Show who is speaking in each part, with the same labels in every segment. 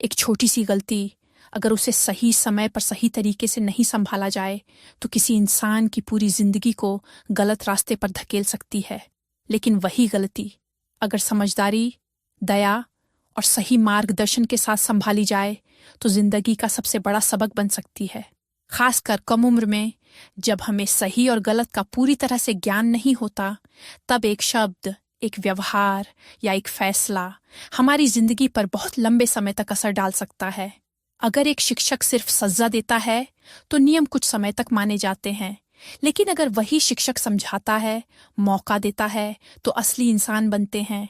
Speaker 1: एक छोटी सी गलती अगर उसे सही समय पर सही तरीके से नहीं संभाला जाए तो किसी इंसान की पूरी जिंदगी को गलत रास्ते पर धकेल सकती है। लेकिन वही गलती अगर समझदारी, दया और सही मार्गदर्शन के साथ संभाली जाए तो जिंदगी का सबसे बड़ा सबक बन सकती है। खासकर कम उम्र में जब हमें सही और गलत का पूरी तरह से ज्ञान नहीं होता, तब एक शब्द, एक व्यवहार या एक फैसला हमारी जिंदगी पर बहुत लंबे समय तक असर डाल सकता है। अगर एक शिक्षक सिर्फ सजा देता है तो नियम कुछ समय तक माने जाते हैं, लेकिन अगर वही शिक्षक समझाता है, मौका देता है, तो असली इंसान बनते हैं।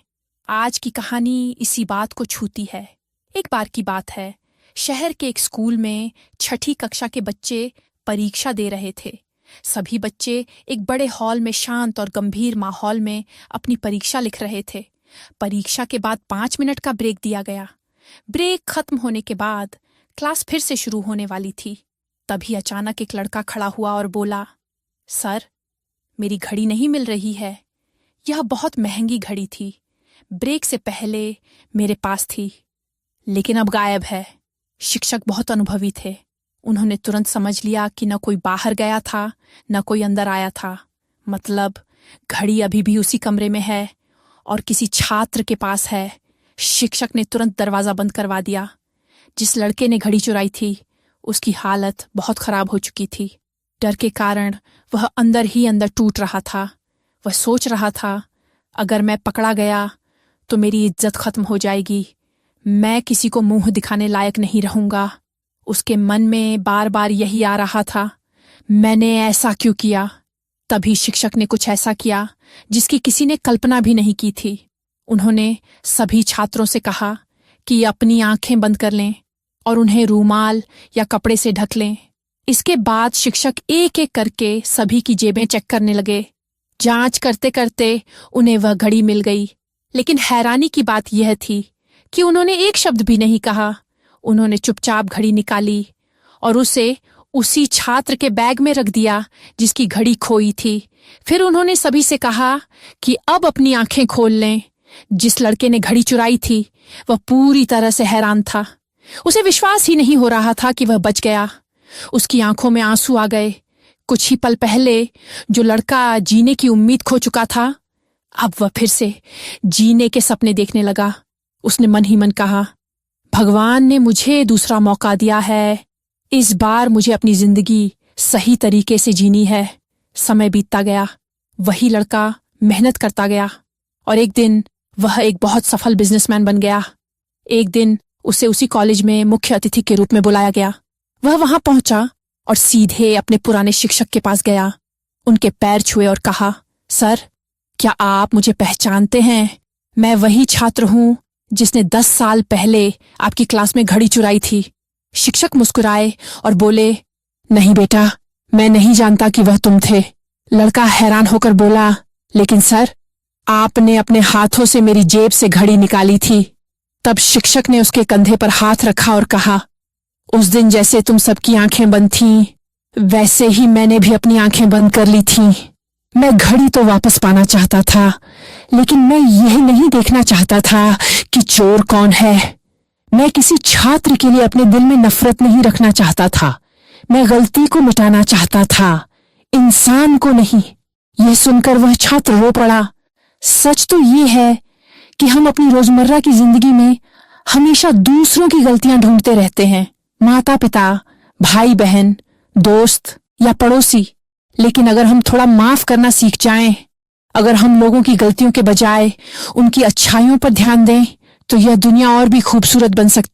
Speaker 1: आज की कहानी इसी बात को छूती है। एक बार की बात है, शहर के एक स्कूल में 6ठी कक्षा के बच्चे परीक्षा दे रहे थे। सभी बच्चे एक बड़े हॉल में शांत और गंभीर माहौल में अपनी परीक्षा लिख रहे थे। परीक्षा के बाद 5 मिनट का ब्रेक दिया गया। ब्रेक खत्म होने के बाद क्लास फिर से शुरू होने वाली थी। तभी अचानक एक लड़का खड़ा हुआ और बोला, सर, मेरी घड़ी नहीं मिल रही है। यह बहुत महंगी घड़ी थी। ब्रेक से पहले मेरे पास थी, लेकिन अब गायब है। शिक्षक बहुत अनुभवी थे। उन्होंने तुरंत समझ लिया कि न कोई बाहर गया था, न कोई अंदर आया था। मतलब घड़ी अभी भी उसी कमरे में है और किसी छात्र के पास है। शिक्षक ने तुरंत दरवाजा बंद करवा दिया। जिस लड़के ने घड़ी चुराई थी, उसकी हालत बहुत खराब हो चुकी थी। डर के कारण वह अंदर ही अंदर टूट रहा था। वह सोच रहा था, अगर मैं पकड़ा गया तो मेरी इज्जत खत्म हो जाएगी। मैं किसी को मुंह दिखाने लायक नहीं रहूंगा। उसके मन में बार बार यही आ रहा था, मैंने ऐसा क्यों किया। तभी शिक्षक ने कुछ ऐसा किया जिसकी किसी ने कल्पना भी नहीं की थी। उन्होंने सभी छात्रों से कहा कि अपनी आंखें बंद कर लें और उन्हें रूमाल या कपड़े से ढक लें। इसके बाद शिक्षक एक एक करके सभी की जेबें चेक करने लगे। जांच करते करते उन्हें वह घड़ी मिल गई। लेकिन हैरानी की बात यह थी कि उन्होंने एक शब्द भी नहीं कहा। उन्होंने चुपचाप घड़ी निकाली और उसे उसी छात्र के बैग में रख दिया जिसकी घड़ी खोई थी। फिर उन्होंने सभी से कहा कि अब अपनी आंखें खोल लें। जिस लड़के ने घड़ी चुराई थी वह पूरी तरह से हैरान था। उसे विश्वास ही नहीं हो रहा था कि वह बच गया। उसकी आंखों में आंसू आ गए। कुछ ही पल पहले जो लड़का जीने की उम्मीद खो चुका था, अब वह फिर से जीने के सपने देखने लगा। उसने मन ही मन कहा, भगवान ने मुझे दूसरा मौका दिया है। इस बार मुझे अपनी जिंदगी सही तरीके से जीनी है। समय बीतता गया। वही लड़का मेहनत करता गया और एक दिन वह एक बहुत सफल बिजनेसमैन बन गया। एक दिन उसे उसी कॉलेज में मुख्य अतिथि के रूप में बुलाया गया। वह वहां पहुंचा और सीधे अपने पुराने शिक्षक के पास गया। उनके पैर छुए और कहा, सर, क्या आप मुझे पहचानते हैं? मैं वही छात्र हूं जिसने 10 साल पहले आपकी क्लास में घड़ी चुराई थी। शिक्षक मुस्कुराए और बोले, नहीं बेटा, मैं नहीं जानता कि वह तुम थे। लड़का हैरान होकर बोला, लेकिन सर, आपने अपने हाथों से मेरी जेब से घड़ी निकाली थी। तब शिक्षक ने उसके कंधे पर हाथ रखा और कहा, उस दिन जैसे तुम सबकी आंखें बंद थीं, वैसे ही मैंने भी अपनी आंखें बंद कर ली थीं। मैं घड़ी तो वापस पाना चाहता था, लेकिन मैं यह नहीं देखना चाहता था कि चोर कौन है। मैं किसी छात्र के लिए अपने दिल में नफरत नहीं रखना चाहता था। मैं गलती को मिटाना चाहता था, इंसान को नहीं। यह सुनकर वह छात्र रो पड़ा। सच तो ये है कि हम अपनी रोजमर्रा की जिंदगी में हमेशा दूसरों की गलतियां ढूंढते रहते हैं, माता पिता, भाई बहन, दोस्त या पड़ोसी। लेकिन अगर हम थोड़ा माफ करना सीख जाएं, अगर हम लोगों की गलतियों के बजाय उनकी अच्छाइयों पर ध्यान दें, तो यह दुनिया और भी खूबसूरत बन सकती